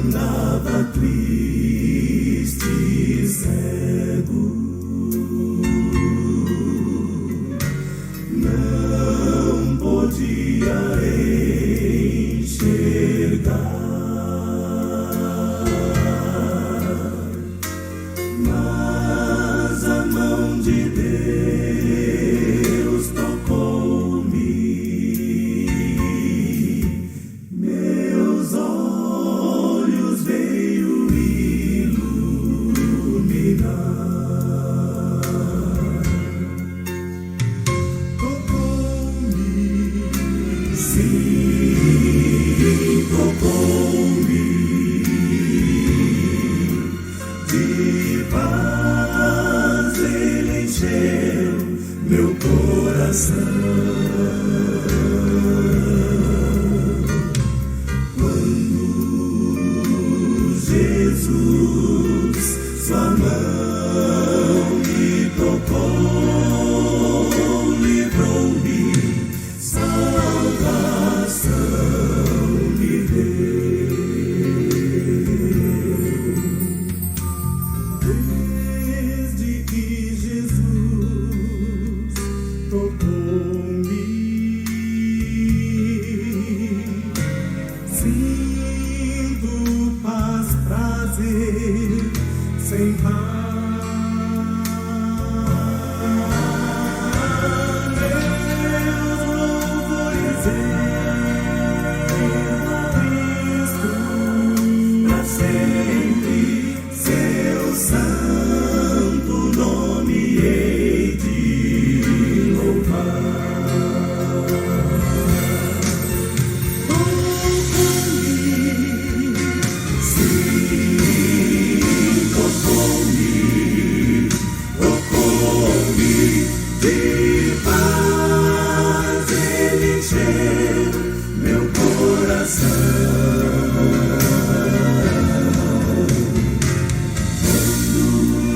andava triste e cego, não podia enxergar, mas a mão de Deus tocou-me, meus olhos veio iluminar. Tocou-me, sim, tocou-me, de paz ele encheu meu coração. Quando Jesus sua mão me tocou, livrou-me, salvação me deu. Desde que Jesus tocou-me, sinto paz, prazer, sem par. Meus louvores Cristo, pra sempre seu santo nome hei de louvar. De paz ele encheu meu coração.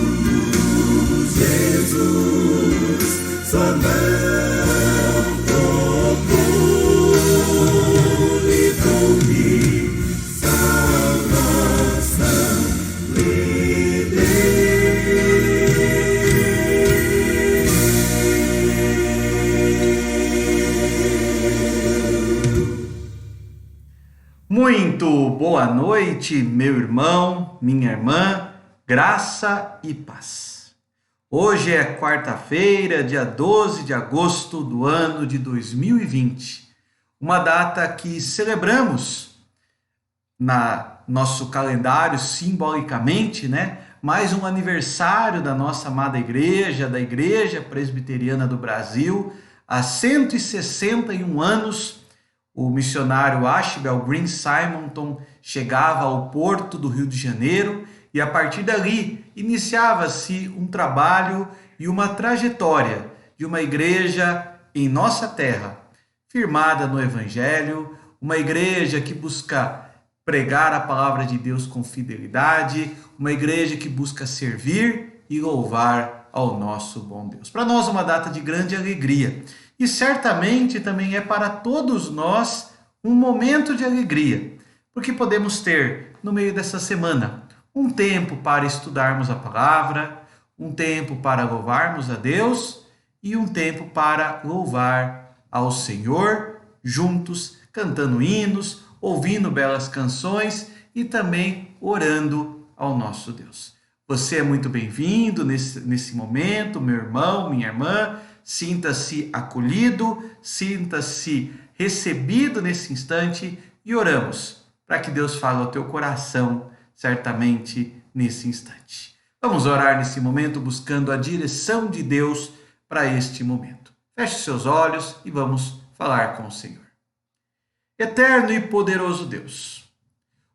Quando Jesus sua mão tocou, livrou-me, salvação me deu. Muito boa noite, meu irmão, minha irmã, graça e paz. Hoje é quarta-feira, dia 12 de agosto do ano de 2020, uma data que celebramos na nosso calendário simbolicamente, mais um aniversário da nossa amada igreja, da Igreja Presbiteriana do Brasil, há 161 anos. O missionário Ashbel Green Simonton chegava ao porto do Rio de Janeiro e a partir dali iniciava-se um trabalho e uma trajetória de uma igreja em nossa terra, firmada no Evangelho, uma igreja que busca pregar a palavra de Deus com fidelidade, uma igreja que busca servir e louvar ao nosso bom Deus. Para nós, uma data de grande alegria. E certamente também é para todos nós um momento de alegria, porque podemos ter, no meio dessa semana, um tempo para estudarmos a palavra, um tempo para louvarmos a Deus e um tempo para louvar ao Senhor, juntos, cantando hinos, ouvindo belas canções e também orando ao nosso Deus. Você é muito bem-vindo nesse momento, meu irmão, minha irmã. Sinta-se acolhido, sinta-se recebido nesse instante e oramos para que Deus fale ao teu coração, certamente, nesse instante. Vamos orar nesse momento buscando a direção de Deus para este momento. Feche seus olhos e vamos falar com o Senhor. Eterno e poderoso Deus,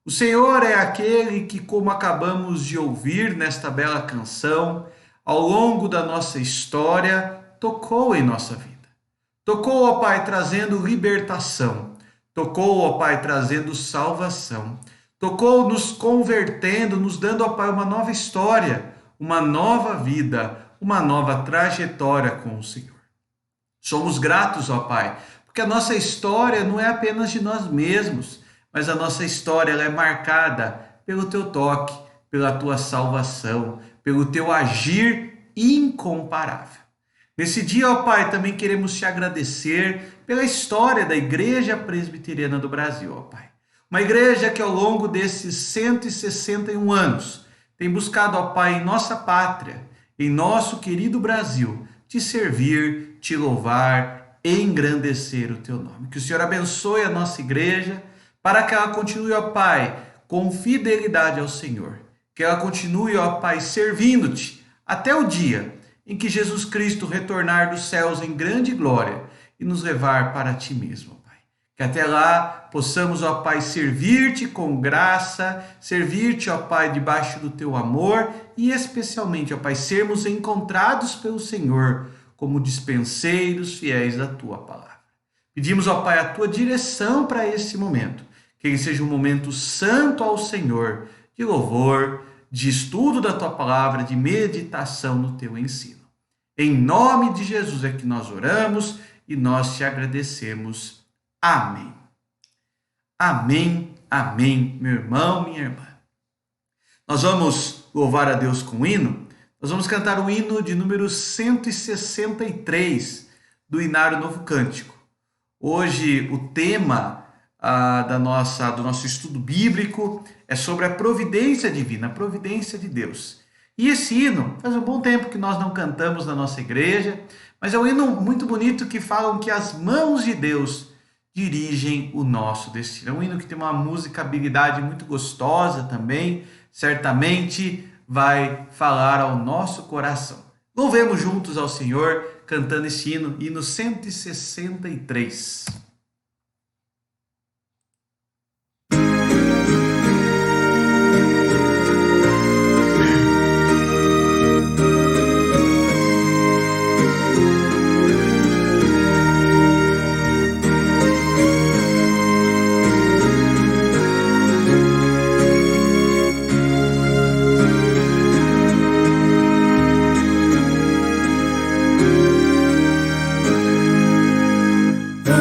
o Senhor é aquele que, como acabamos de ouvir nesta bela canção, ao longo da nossa história, tocou em nossa vida. Tocou, ó Pai, trazendo libertação. Tocou, ó Pai, trazendo salvação. Tocou nos convertendo, nos dando, ó Pai, uma nova história, uma nova vida, uma nova trajetória com o Senhor. Somos gratos, ó Pai, porque a nossa história não é apenas de nós mesmos, mas a nossa história ela é marcada pelo teu toque, pela tua salvação, pelo teu agir incomparável. Nesse dia, ó Pai, também queremos te agradecer pela história da Igreja Presbiteriana do Brasil, ó Pai. Uma igreja que ao longo desses 161 anos tem buscado, ó Pai, em nossa pátria, em nosso querido Brasil, te servir, te louvar e engrandecer o teu nome. Que o Senhor abençoe a nossa igreja para que ela continue, ó Pai, com fidelidade ao Senhor. Que ela continue, ó Pai, servindo-te até o dia em que Jesus Cristo retornar dos céus em grande glória e nos levar para ti mesmo, Pai. Que até lá possamos, ó Pai, servir-te com graça, servir-te, ó Pai, debaixo do teu amor e especialmente, ó Pai, sermos encontrados pelo Senhor como dispenseiros fiéis da tua palavra. Pedimos, ó Pai, a tua direção para esse momento, que ele seja um momento santo ao Senhor, de louvor, de estudo da tua palavra, de meditação no teu ensino. Em nome de Jesus é que nós oramos e nós te agradecemos. Amém. Amém, amém, meu irmão, minha irmã. Nós vamos louvar a Deus com o hino. Nós vamos cantar o hino de número 163 do Inário Novo Cântico. Hoje o tema do nosso estudo bíblico é sobre a providência divina, a providência de Deus. E esse hino, faz um bom tempo que nós não cantamos na nossa igreja, mas é um hino muito bonito que falam que as mãos de Deus dirigem o nosso destino. É um hino que tem uma musicabilidade muito gostosa também, certamente vai falar ao nosso coração. Louvemos juntos ao Senhor, cantando esse hino, hino 163.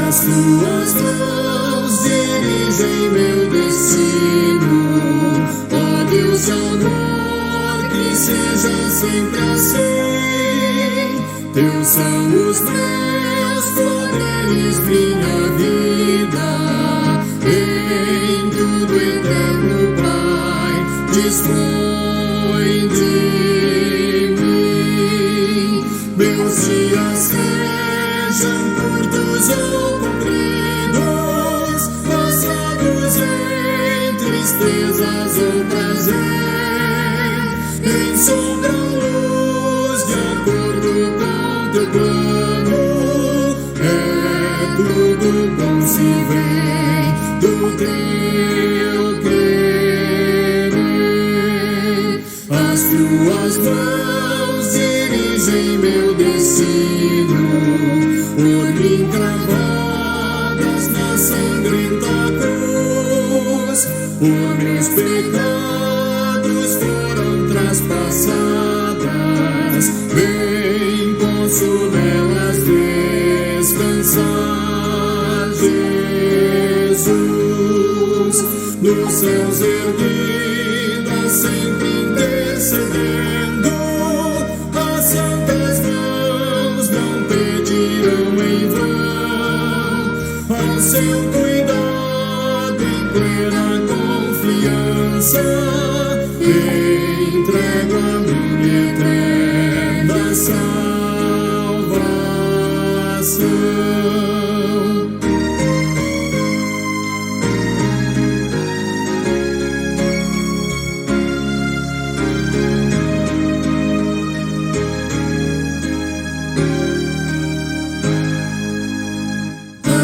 As tuas mãos dirigem meu destino, ó Deus de amor, que seja sempre assim. Teus são os meus poderes, minha vida, em tudo eterno, Pai, dispõe de mim. Meus dias sejam curtos ou compridos, passados em tristezas ou prazer, ensombram luz de acordo com teu plano. É tudo bom se vem do teu querer. As tuas mãos dirigem meu destino, por mim cravadas na sangrenta cruz. Por meus pecados foram traspassadas, vem posso nelas descansar. Jesus, nos céus erguida, sempre intercedendo, as santas mãos não pedirão em vão. Ao seu cuidado, em plena confiança, entrego a minha eterna salvação.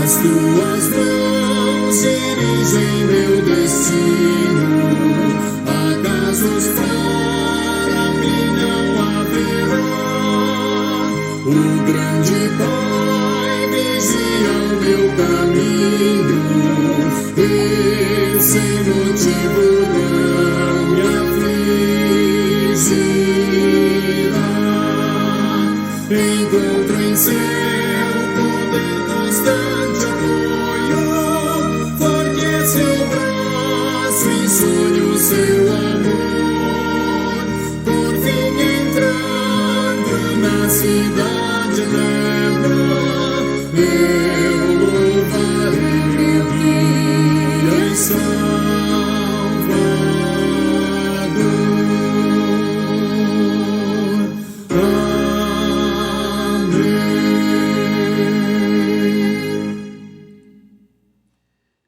As tuas mãos dirigem meu destino, acasos fora mim não haverá. O grande Pai vigia o meu caminho, e sem motivo não me afligirá. Encontro em seu poder constante apoio, fornece o braço seu amor, por fim entrando na cidade eterna, eu louvarei meu guia e Salvador.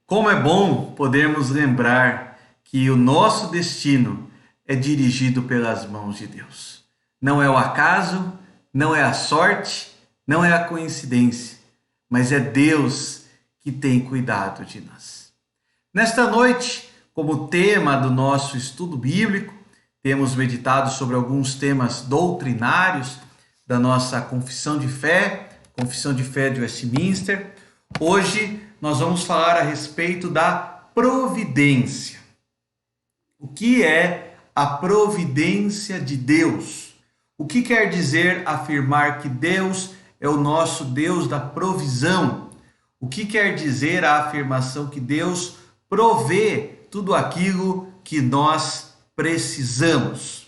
Como é bom podermos lembrar que o nosso destino é dirigido pelas mãos de Deus. Não é o acaso, não é a sorte, não é a coincidência, mas é Deus que tem cuidado de nós. Nesta noite, como tema do nosso estudo bíblico, temos meditado sobre alguns temas doutrinários da nossa confissão de fé de Westminster. Hoje nós vamos falar a respeito da providência. O que é a providência de Deus? O que quer dizer afirmar que Deus é o nosso Deus da provisão? O que quer dizer a afirmação que Deus provê tudo aquilo que nós precisamos?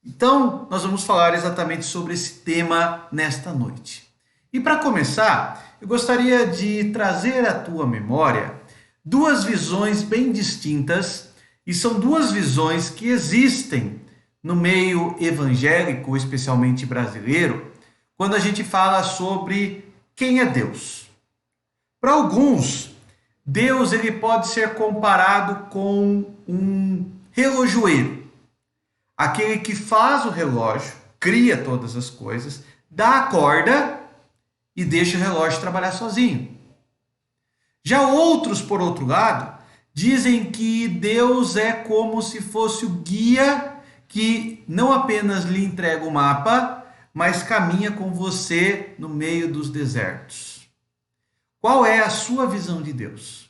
Então, nós vamos falar exatamente sobre esse tema nesta noite. E para começar, eu gostaria de trazer à tua memória duas visões bem distintas, e são duas visões que existem no meio evangélico, especialmente brasileiro, quando a gente fala sobre quem é Deus. Para alguns, Deus ele pode ser comparado com um relojoeiro, aquele que faz o relógio, cria todas as coisas, dá a corda e deixa o relógio trabalhar sozinho. Já outros, por outro lado, dizem que Deus é como se fosse o guia que não apenas lhe entrega o mapa, mas caminha com você no meio dos desertos. Qual é a sua visão de Deus?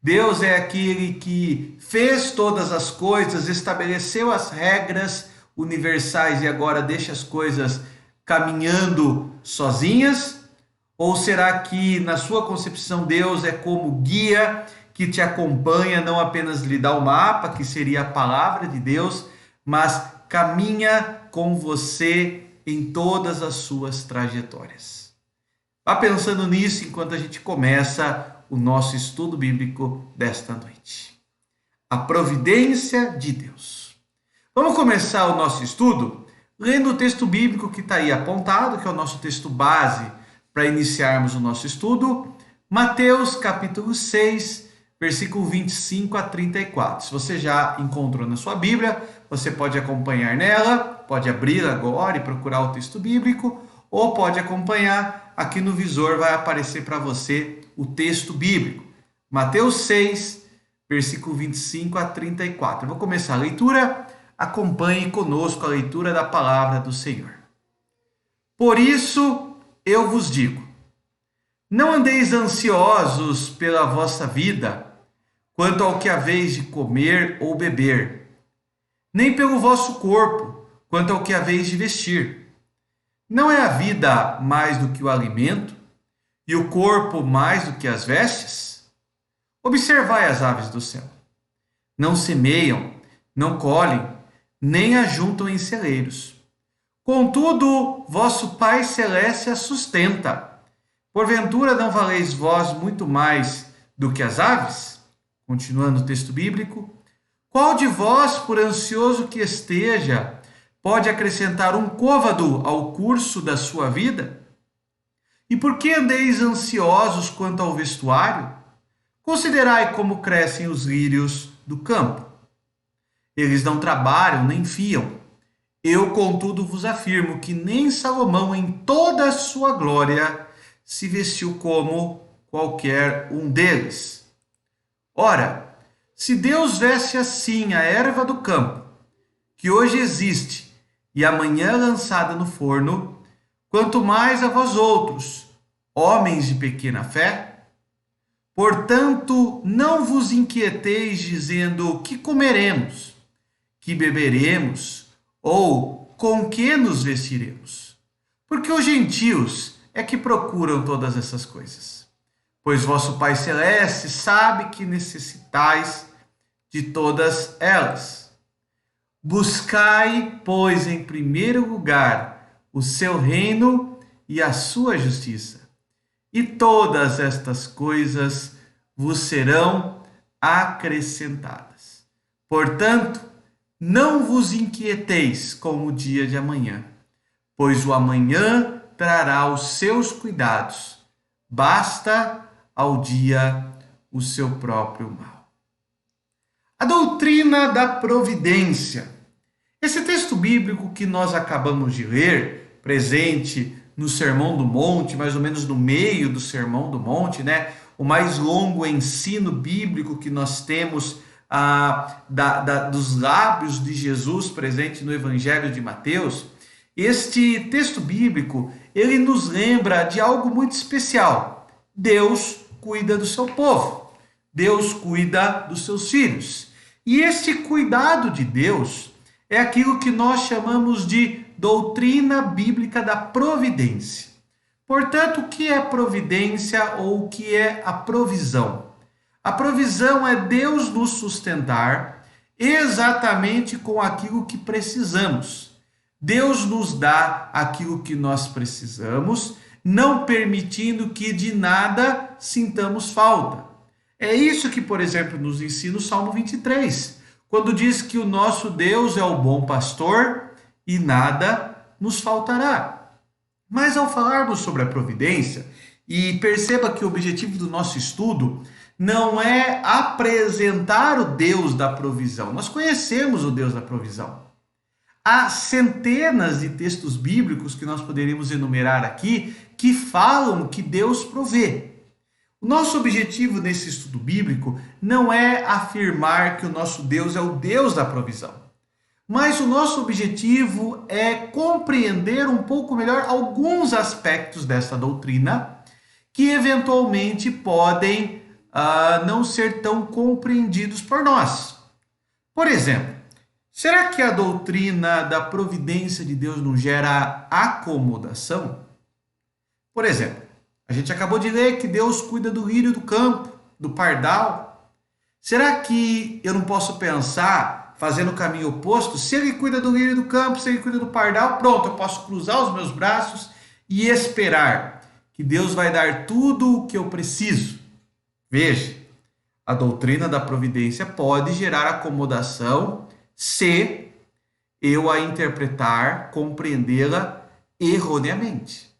Deus é aquele que fez todas as coisas, estabeleceu as regras universais e agora deixa as coisas caminhando sozinhas? Ou será que, na sua concepção, Deus é como guia que te acompanha, não apenas lhe dá o mapa, que seria a palavra de Deus, mas caminha com você em todas as suas trajetórias? Vá pensando nisso enquanto a gente começa o nosso estudo bíblico desta noite. A providência de Deus. Vamos começar o nosso estudo lendo o texto bíblico que está aí apontado, que é o nosso texto base para iniciarmos o nosso estudo, Mateus capítulo 6, versículo 25 a 34. Se você já encontrou na sua Bíblia, você pode acompanhar nela, pode abrir agora e procurar o texto bíblico, ou pode acompanhar aqui no visor, vai aparecer para você o texto bíblico. Mateus 6, versículo 25 a 34. Eu vou começar a leitura, acompanhe conosco a leitura da palavra do Senhor. Por isso eu vos digo, não andeis ansiosos pela vossa vida, quanto ao que haveis de comer ou beber, nem pelo vosso corpo, quanto ao que haveis de vestir. Não é a vida mais do que o alimento, e o corpo mais do que as vestes? Observai as aves do céu. Não semeiam, não colhem, nem ajuntam em celeiros. Contudo, vosso Pai Celeste a sustenta. Porventura não valeis vós muito mais do que as aves? Continuando o texto bíblico. Qual de vós, por ansioso que esteja, pode acrescentar um côvado ao curso da sua vida? E por que andeis ansiosos quanto ao vestuário? Considerai como crescem os lírios do campo. Eles não trabalham nem fiam. Eu, contudo, vos afirmo que nem Salomão, em toda a sua glória, se vestiu como qualquer um deles. Ora, se Deus veste assim a erva do campo, que hoje existe e amanhã é lançada no forno, quanto mais a vós outros, homens de pequena fé? Portanto, não vos inquieteis dizendo: que comeremos, que beberemos, ou com que nos vestiremos? Porque os gentios é que procuram todas essas coisas. Pois vosso Pai Celeste sabe que necessitais de todas elas. Buscai, pois, em primeiro lugar o seu reino e a sua justiça, e todas estas coisas vos serão acrescentadas. Portanto, não vos inquieteis com o dia de amanhã, pois o amanhã trará os seus cuidados. Basta ao dia o seu próprio mal. A doutrina da providência. Esse texto bíblico que nós acabamos de ler, presente no Sermão do Monte, mais ou menos no meio do Sermão do Monte, né? O mais longo ensino bíblico que nós temos dos lábios de Jesus presente no Evangelho de Mateus. Este texto bíblico, ele nos lembra de algo muito especial. Deus cuida do seu povo. Deus cuida dos seus filhos. E este cuidado de Deus é aquilo que nós chamamos de doutrina bíblica da providência. Portanto, o que é providência ou o que é a provisão? A provisão é Deus nos sustentar exatamente com aquilo que precisamos. Deus nos dá aquilo que nós precisamos, não permitindo que de nada sintamos falta. É isso que, por exemplo, nos ensina o Salmo 23, quando diz que o nosso Deus é o bom pastor e nada nos faltará. Mas ao falarmos sobre a providência, e perceba que o objetivo do nosso estudo não é apresentar o Deus da provisão. Nós conhecemos o Deus da provisão. Há centenas de textos bíblicos que nós poderíamos enumerar aqui que falam que Deus provê. O nosso objetivo nesse estudo bíblico não é afirmar que o nosso Deus é o Deus da provisão, mas o nosso objetivo é compreender um pouco melhor alguns aspectos dessa doutrina que eventualmente podem não ser tão compreendidos por nós. Por exemplo, será que a doutrina da providência de Deus não gera acomodação? Por exemplo, a gente acabou de ler que Deus cuida do lírio do campo, do pardal. Será que eu não posso pensar, fazendo o caminho oposto, se ele cuida do lírio do campo, se ele cuida do pardal, pronto, eu posso cruzar os meus braços e esperar que Deus vai dar tudo o que eu preciso? Veja, a doutrina da providência pode gerar acomodação se eu a interpretar, compreendê-la erroneamente.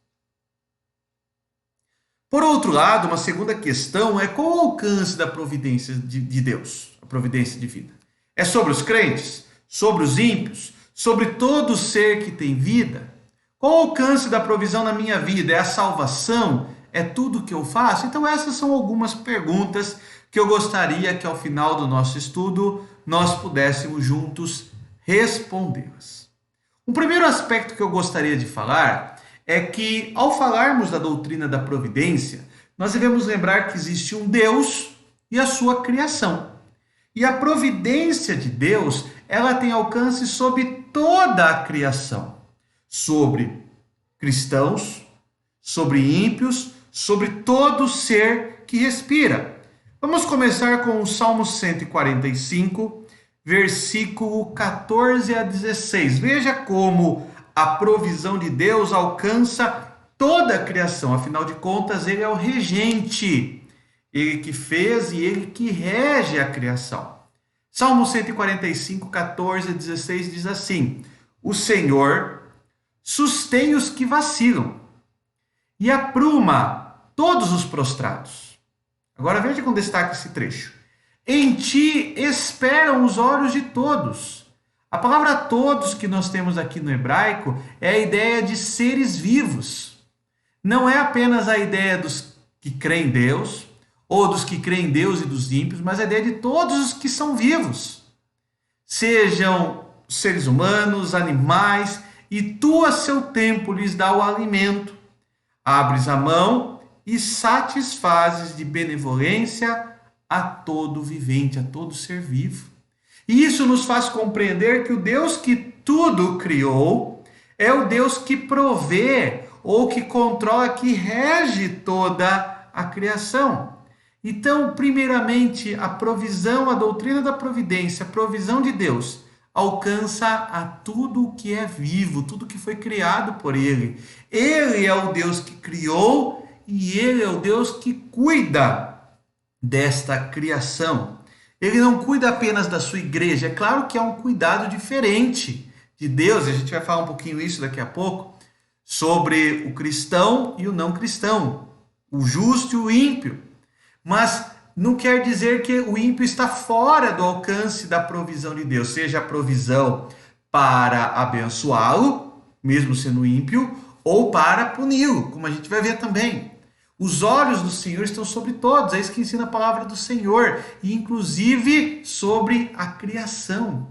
Por outro lado, uma segunda questão é qual o alcance da providência de Deus, a providência divina. É sobre os crentes? Sobre os ímpios? Sobre todo ser que tem vida? Qual o alcance da provisão na minha vida? É a salvação? É tudo que eu faço? Então essas são algumas perguntas que eu gostaria que ao final do nosso estudo nós pudéssemos juntos respondê-las. O primeiro aspecto que eu gostaria de falar é que, ao falarmos da doutrina da providência, nós devemos lembrar que existe um Deus e a sua criação. E a providência de Deus, ela tem alcance sobre toda a criação. Sobre cristãos, sobre ímpios, sobre todo ser que respira. Vamos começar com o Salmo 145, versículo 14 a 16. Veja como a provisão de Deus alcança toda a criação. Afinal de contas, ele é o regente. Ele que fez e ele que rege a criação. Salmo 145, 14 a 16 diz assim: O Senhor sustém os que vacilam e apruma todos os prostrados. Agora veja com destaque esse trecho. Em ti esperam os olhos de todos. A palavra todos que nós temos aqui no hebraico é a ideia de seres vivos. Não é apenas a ideia dos que creem em Deus, ou dos que creem em Deus e dos ímpios, mas a ideia de todos os que são vivos. Sejam seres humanos, animais, e tu a seu tempo lhes dá o alimento. Abres a mão e satisfazes de benevolência a todo vivente, a todo ser vivo. E isso nos faz compreender que o Deus que tudo criou é o Deus que provê ou que controla, que rege toda a criação. Então, primeiramente, a provisão, a doutrina da providência, a provisão de Deus, alcança a tudo o que é vivo, tudo que foi criado por Ele. Ele é o Deus que criou e Ele é o Deus que cuida desta criação. Ele não cuida apenas da sua igreja. É claro que é um cuidado diferente de Deus. A gente vai falar um pouquinho isso daqui a pouco, sobre o cristão e o não cristão, o justo e o ímpio. Mas não quer dizer que o ímpio está fora do alcance da provisão de Deus, seja a provisão para abençoá-lo, mesmo sendo ímpio, ou para puni-lo, como a gente vai ver também. Os olhos do Senhor estão sobre todos, é isso que ensina a palavra do Senhor, e inclusive sobre a criação.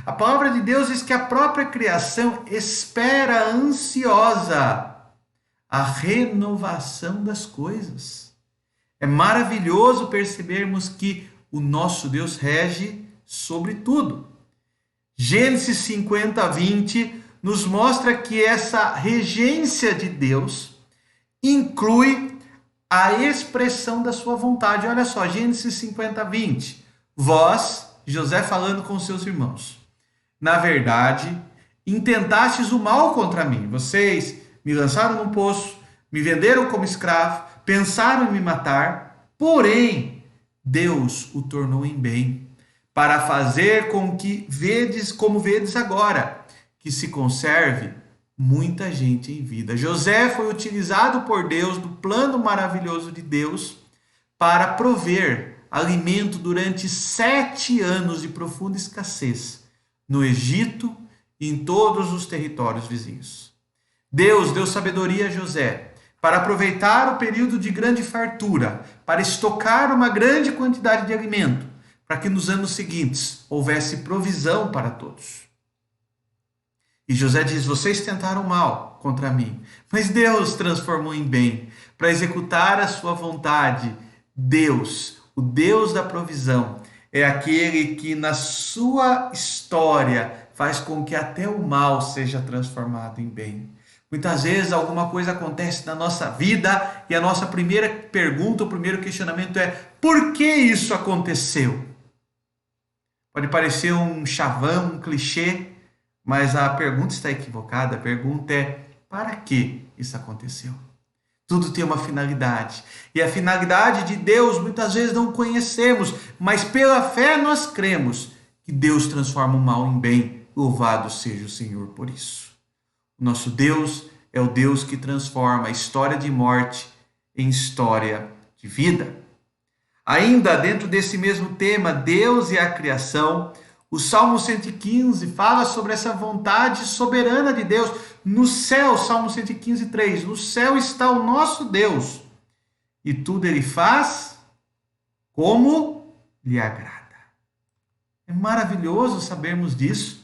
A palavra de Deus diz que a própria criação espera ansiosa a renovação das coisas. É maravilhoso percebermos que o nosso Deus rege sobre tudo. Gênesis 50, 20 nos mostra que essa regência de Deus inclui a expressão da sua vontade. Olha só, Gênesis 50, 20. Vós, José falando com seus irmãos, na verdade, intentastes o mal contra mim. Vocês me lançaram no poço, me venderam como escravo, pensaram em me matar, porém, Deus o tornou em bem, para fazer com que vedes, como vedes agora, que se conserve muita gente em vida. José foi utilizado por Deus, do plano maravilhoso de Deus, para prover alimento durante 7 anos de profunda escassez no Egito e em todos os territórios vizinhos. Deus deu sabedoria a José para aproveitar o período de grande fartura, para estocar uma grande quantidade de alimento, para que nos anos seguintes houvesse provisão para todos. E José diz: vocês tentaram mal contra mim, mas Deus transformou em bem, para executar a sua vontade. Deus, o Deus da provisão, é aquele que na sua história faz com que até o mal seja transformado em bem. Muitas vezes alguma coisa acontece na nossa vida e a nossa primeira pergunta, o primeiro questionamento é: por que isso aconteceu? Pode parecer um chavão, um clichê, mas a pergunta está equivocada. A pergunta é: para que isso aconteceu? Tudo tem uma finalidade. E a finalidade de Deus muitas vezes não conhecemos, mas pela fé nós cremos que Deus transforma o mal em bem. Louvado seja o Senhor por isso. O nosso Deus é o Deus que transforma a história de morte em história de vida. Ainda dentro desse mesmo tema, Deus e a criação, o Salmo 115 fala sobre essa vontade soberana de Deus. No céu, Salmo 115, 3, no céu está o nosso Deus, e tudo ele faz como lhe agrada. É maravilhoso sabermos disso.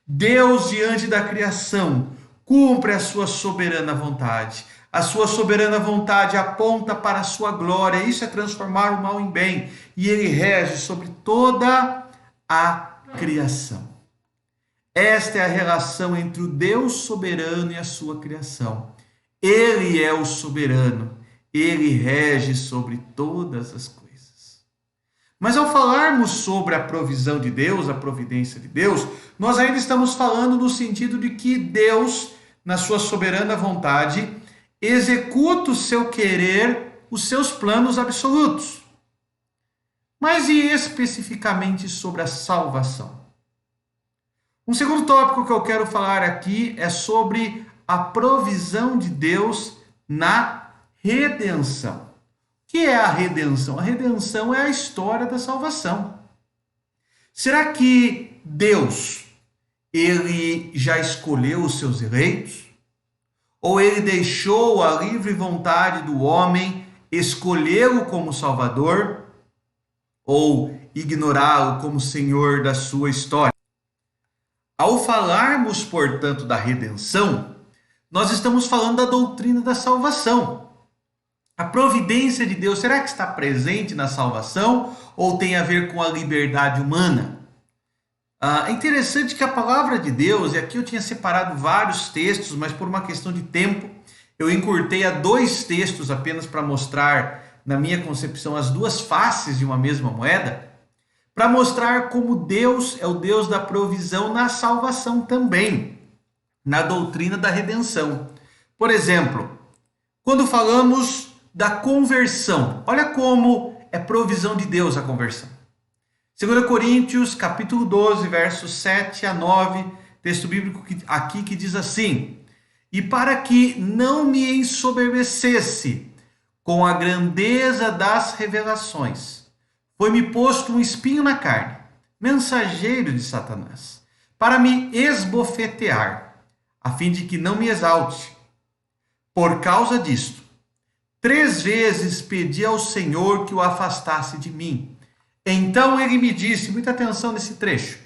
Deus, diante da criação, cumpre a sua soberana vontade. A sua soberana vontade aponta para a sua glória. Isso é transformar o mal em bem. E ele rege sobre toda a criação. Esta é a relação entre o Deus soberano e a sua criação. Ele é o soberano. Ele rege sobre todas as coisas. Mas ao falarmos sobre a provisão de Deus, a providência de Deus, nós ainda estamos falando no sentido de que Deus, na sua soberana vontade, executa o seu querer, os seus planos absolutos. Mas e especificamente sobre a salvação? Um segundo tópico que eu quero falar aqui é sobre a provisão de Deus na redenção. O que é a redenção? A redenção é a história da salvação. Será que Deus, ele já escolheu os seus eleitos? Ou ele deixou a livre vontade do homem escolhê-lo como Salvador? Ou ignorá-lo como Senhor da sua história? Ao falarmos, portanto, da redenção, nós estamos falando da doutrina da salvação. A providência de Deus, será que está presente na salvação ou tem a ver com a liberdade humana? É interessante que a palavra de Deus, e aqui eu tinha separado vários textos, mas por uma questão de tempo, eu encurtei a 2 textos apenas para mostrar na minha concepção, as duas faces de uma mesma moeda, para mostrar como Deus é o Deus da provisão na salvação também, na doutrina da redenção. Por exemplo, quando falamos da conversão, olha como é provisão de Deus a conversão. 2 Coríntios, capítulo 12, versos 7 a 9, texto bíblico aqui que diz assim: e para que não me ensoberbecesse com a grandeza das revelações, foi-me posto um espinho na carne, mensageiro de Satanás, para me esbofetear, a fim de que não me exalte. Por causa disto, 3 vezes pedi ao Senhor que o afastasse de mim. Então ele me disse, muita atenção nesse trecho: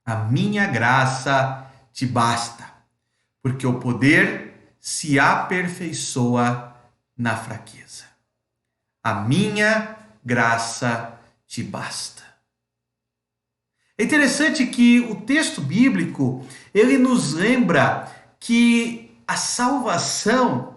a minha graça te basta, porque o poder se aperfeiçoa na fraqueza. A minha graça te basta. É interessante que o texto bíblico, ele nos lembra que a salvação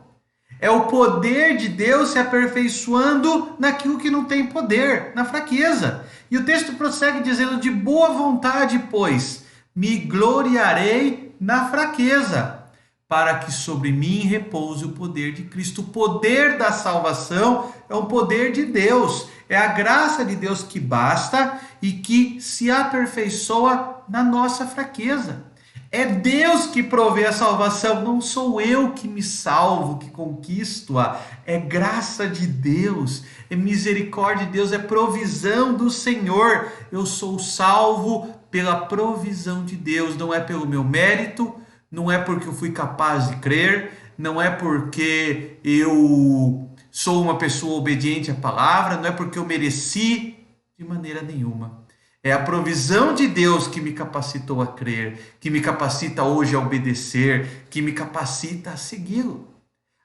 é o poder de Deus se aperfeiçoando naquilo que não tem poder, na fraqueza. E o texto prossegue dizendo: de boa vontade, pois, me gloriarei na fraqueza, para que sobre mim repouse o poder de Cristo. O poder da salvação é um poder de Deus, é a graça de Deus que basta e que se aperfeiçoa na nossa fraqueza. É Deus que provê a salvação, não sou eu que me salvo, que conquisto-a. É graça de Deus, é misericórdia de Deus, é provisão do Senhor. Eu sou salvo pela provisão de Deus, não é pelo meu mérito, não é porque eu fui capaz de crer, não é porque eu sou uma pessoa obediente à palavra, não é porque eu mereci, de maneira nenhuma. É a provisão de Deus que me capacitou a crer, que me capacita hoje a obedecer, que me capacita a segui-lo.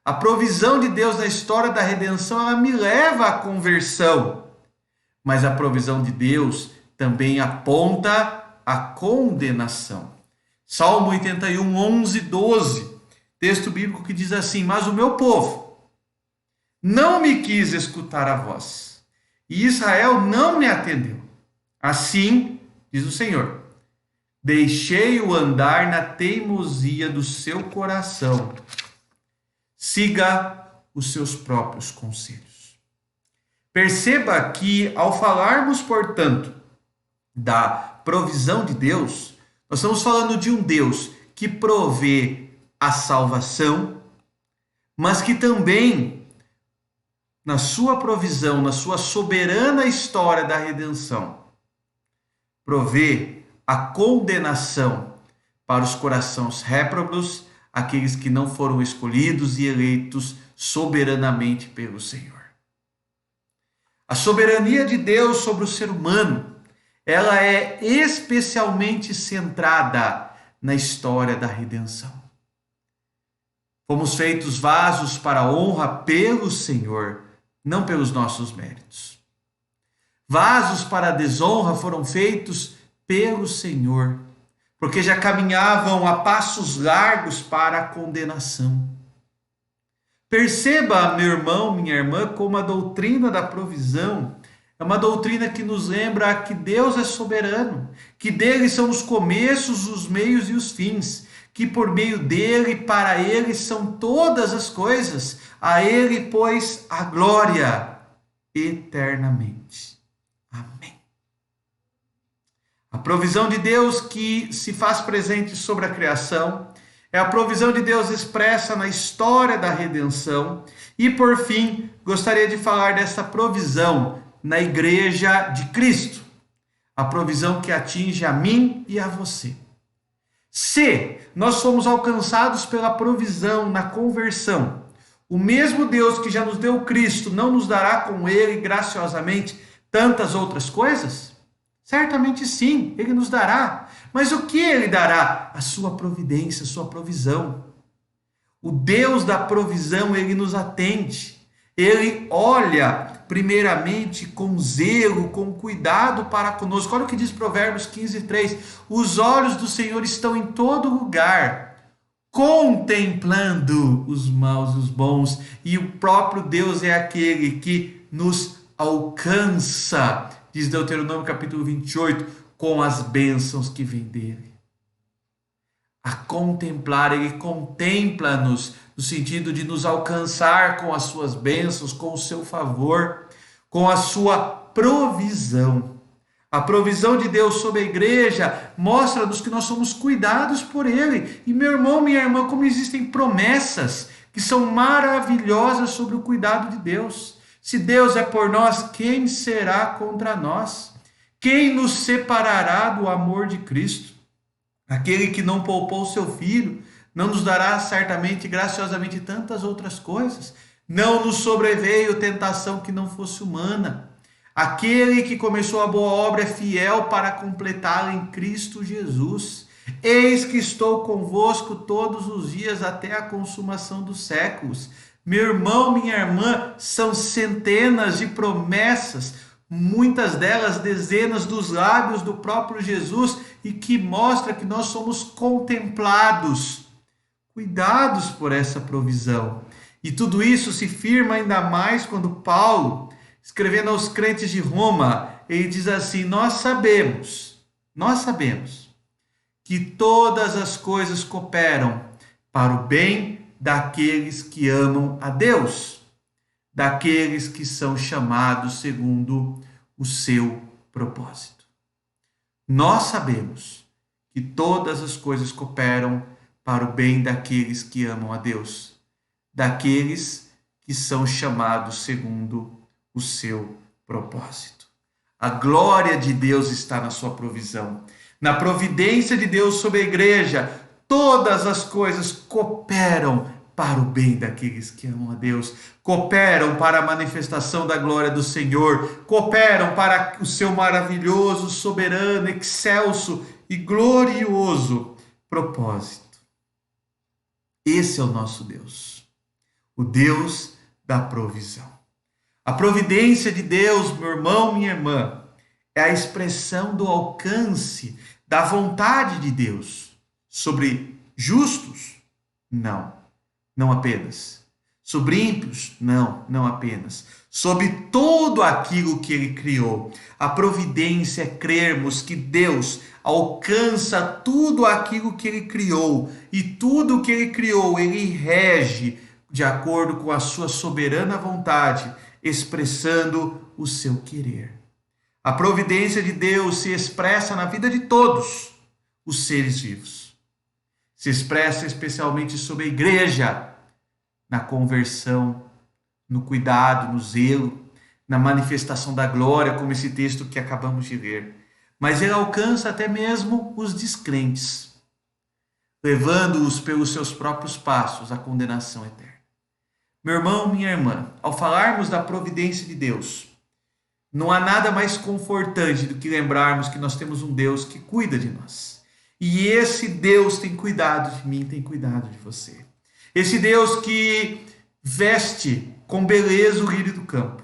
A provisão de Deus na história da redenção, ela me leva à conversão. Mas a provisão de Deus também aponta à condenação. Salmo 81, 11, 12, texto bíblico que diz assim: mas o meu povo não me quis escutar a voz, e Israel não me atendeu. Assim, diz o Senhor, deixei-o andar na teimosia do seu coração. Siga os seus próprios conselhos. Perceba que, ao falarmos, portanto, da provisão de Deus, nós estamos falando de um Deus que provê a salvação, mas que também, na sua provisão, na sua soberana história da redenção, provê a condenação para os corações réprobos, aqueles que não foram escolhidos e eleitos soberanamente pelo Senhor. A soberania de Deus sobre o ser humano, ela é especialmente centrada na história da redenção. Fomos feitos vasos para a honra pelo Senhor, não pelos nossos méritos. Vasos para a desonra foram feitos pelo Senhor, porque já caminhavam a passos largos para a condenação. Perceba, meu irmão, minha irmã, como a doutrina da provisão é uma doutrina que nos lembra que Deus é soberano, que dele são os começos, os meios e os fins, que por meio dele, para ele são todas as coisas, a ele, pois, a glória eternamente. Amém. A provisão de Deus que se faz presente sobre a criação é a provisão de Deus expressa na história da redenção. E, por fim, gostaria de falar dessa provisão na Igreja de Cristo. A provisão que atinge a mim e a você. Se nós fomos alcançados pela provisão na conversão, o mesmo Deus que já nos deu Cristo não nos dará com ele graciosamente tantas outras coisas? Certamente sim, ele nos dará. Mas o que ele dará? A sua providência, a sua provisão. O Deus da provisão, ele nos atende. Ele olha primeiramente com zelo, com cuidado para conosco. Olha o que diz Provérbios 15, 3. Os olhos do Senhor estão em todo lugar, contemplando os maus e os bons, e o próprio Deus é aquele que nos alcança, diz Deuteronômio capítulo 28, com as bênçãos que vêm dele. A contemplar, ele contempla-nos no sentido de nos alcançar com as suas bênçãos, com o seu favor, com a sua provisão. A provisão de Deus sobre a igreja mostra-nos que nós somos cuidados por ele. E meu irmão, minha irmã, como existem promessas que são maravilhosas sobre o cuidado de Deus. Se Deus é por nós, quem será contra nós? Quem nos separará do amor de Cristo? Aquele que não poupou seu filho, não nos dará certamente, graciosamente, tantas outras coisas. Não nos sobreveio tentação que não fosse humana. Aquele que começou a boa obra é fiel para completá-la em Cristo Jesus. Eis que estou convosco todos os dias até a consumação dos séculos. Meu irmão, minha irmã, são centenas de promessas, muitas delas dezenas dos lábios do próprio Jesus, e que mostra que nós somos contemplados, cuidados por essa provisão. E tudo isso se firma ainda mais quando Paulo, escrevendo aos crentes de Roma, ele diz assim: nós sabemos que todas as coisas cooperam para o bem daqueles que amam a Deus, daqueles que são chamados segundo o seu propósito. Nós sabemos que todas as coisas cooperam para o bem daqueles que amam a Deus, daqueles que são chamados segundo o seu propósito. A glória de Deus está na sua provisão. Na providência de Deus sobre a igreja, todas as coisas cooperam para o bem daqueles que amam a Deus, cooperam para a manifestação da glória do Senhor, cooperam para o seu maravilhoso, soberano, excelso e glorioso propósito. Esse é o nosso Deus, o Deus da provisão. A providência de Deus, meu irmão, minha irmã, é a expressão do alcance da vontade de Deus sobre justos? Não apenas. Sobre ímpios? Não apenas. Sobre todo aquilo que ele criou. A providência é crermos que Deus alcança tudo aquilo que ele criou, e tudo que ele criou, ele rege de acordo com a sua soberana vontade, expressando o seu querer. A providência de Deus se expressa na vida de todos os seres vivos. Se expressa especialmente sobre a igreja, na conversão, no cuidado, no zelo, na manifestação da glória, como esse texto que acabamos de ler. Mas ele alcança até mesmo os descrentes, levando-os pelos seus próprios passos à condenação eterna. Meu irmão, minha irmã, ao falarmos da providência de Deus, não há nada mais confortante do que lembrarmos que nós temos um Deus que cuida de nós. E esse Deus tem cuidado de mim, tem cuidado de você. Esse Deus que veste com beleza o lírio do campo,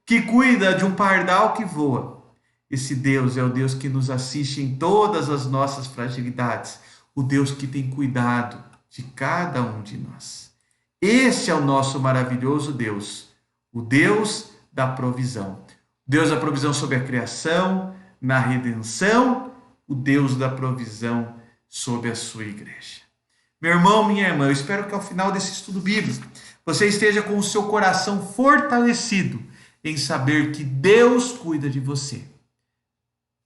que cuida de um pardal que voa. Esse Deus é o Deus que nos assiste em todas as nossas fragilidades, o Deus que tem cuidado de cada um de nós. Esse é o nosso maravilhoso Deus, o Deus da provisão. Deus da provisão sobre a criação, na redenção, o Deus da provisão sobre a sua igreja. Meu irmão, minha irmã, eu espero que ao final desse estudo bíblico você esteja com o seu coração fortalecido em saber que Deus cuida de você.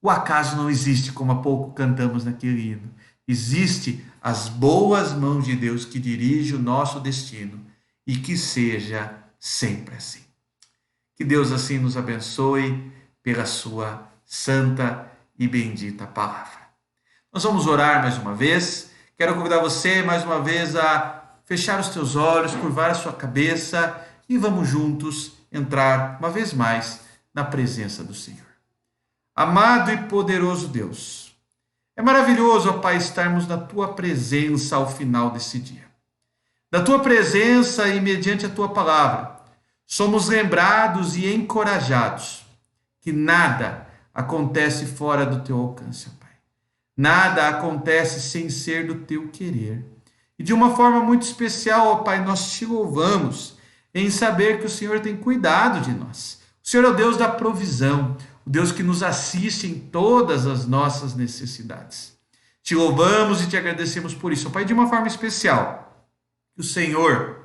O acaso não existe, como há pouco cantamos naquele hino. Existe as boas mãos de Deus que dirigem o nosso destino, e que seja sempre assim. Que Deus assim nos abençoe pela sua santa e bendita palavra. Nós vamos orar mais uma vez. Quero convidar você mais uma vez a fechar os teus olhos, curvar a sua cabeça e vamos juntos entrar uma vez mais na presença do Senhor. Amado e poderoso Deus, é maravilhoso, ó Pai, estarmos na Tua presença ao final desse dia. Da Tua presença e mediante a Tua palavra, somos lembrados e encorajados que nada acontece fora do Teu alcance, ó Pai. Nada acontece sem ser do Teu querer. E de uma forma muito especial, ó Pai, nós te louvamos em saber que o Senhor tem cuidado de nós. O Senhor é o Deus da provisão, o Deus que nos assiste em todas as nossas necessidades. Te louvamos e te agradecemos por isso, ó Pai, de uma forma especial. Que o Senhor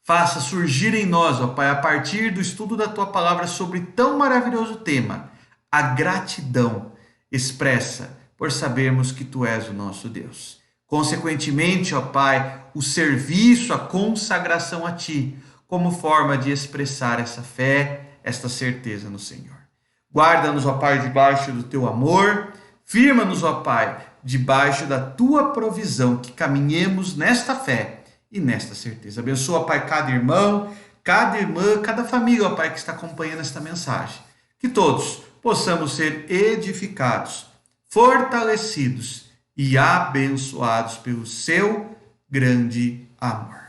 faça surgir em nós, ó Pai, a partir do estudo da Tua Palavra sobre tão maravilhoso tema, a gratidão expressa por sabermos que Tu és o nosso Deus. Consequentemente, ó Pai, o serviço, a consagração a Ti, como forma de expressar essa fé, esta certeza no Senhor. Guarda-nos, ó Pai, debaixo do Teu amor, firma-nos, ó Pai, debaixo da Tua provisão, que caminhemos nesta fé e nesta certeza. Abençoa, ó Pai, cada irmão, cada irmã, cada família, ó Pai, que está acompanhando esta mensagem. Que todos possamos ser edificados, fortalecidos e abençoados pelo Seu grande amor.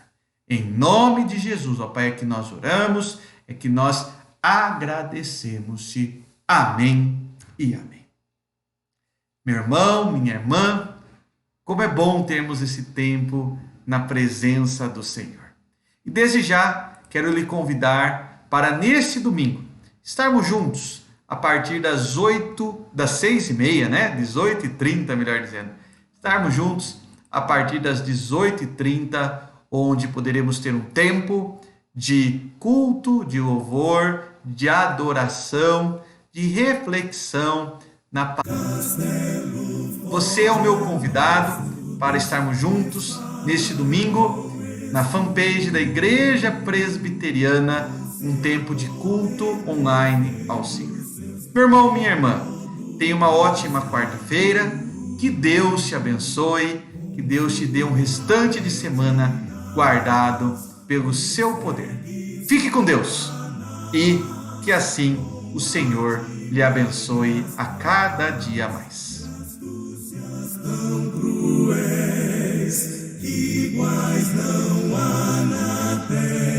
Em nome de Jesus, ó Pai, é que nós oramos, é que nós agradecemos-te. Amém e amém. Meu irmão, minha irmã, como é bom termos esse tempo na presença do Senhor. E desde já quero lhe convidar para neste domingo estarmos juntos a partir das 6h30, né? 18h30, melhor dizendo. Estarmos juntos a partir das 18h30, onde poderemos ter um tempo de culto, de louvor, de adoração, de reflexão na palavra. Você é o meu convidado para estarmos juntos neste domingo na fanpage da Igreja Presbiteriana, um tempo de culto online ao Senhor. Meu irmão, minha irmã, tenha uma ótima quarta-feira, que Deus te abençoe, que Deus te dê um restante de semana guardado pelo seu poder. Fique com Deus e que assim o Senhor lhe abençoe a cada dia mais. Tão cruéis, iguais não há na terra.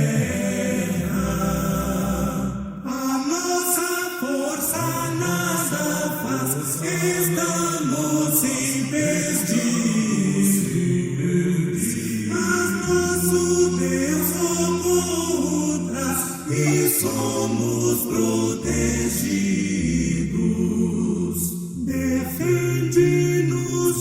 A nossa força nada faz, estamos impedidos. Mas nosso Deus oculta e somos protegidos. Defende-nos,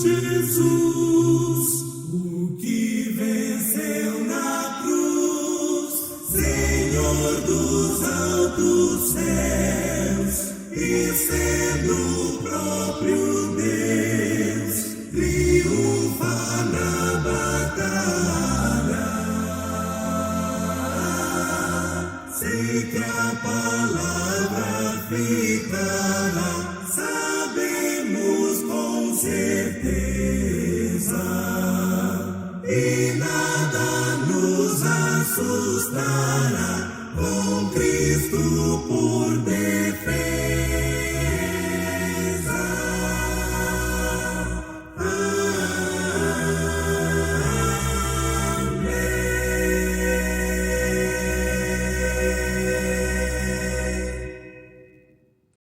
Jesus, o que venceu na cruz, Senhor dos altos céus, e sendo o próprio Deus, triunfa na batalha. Sei que a palavra ficará, sabemos com certeza, e nada nos assustará, com Cristo por defesa.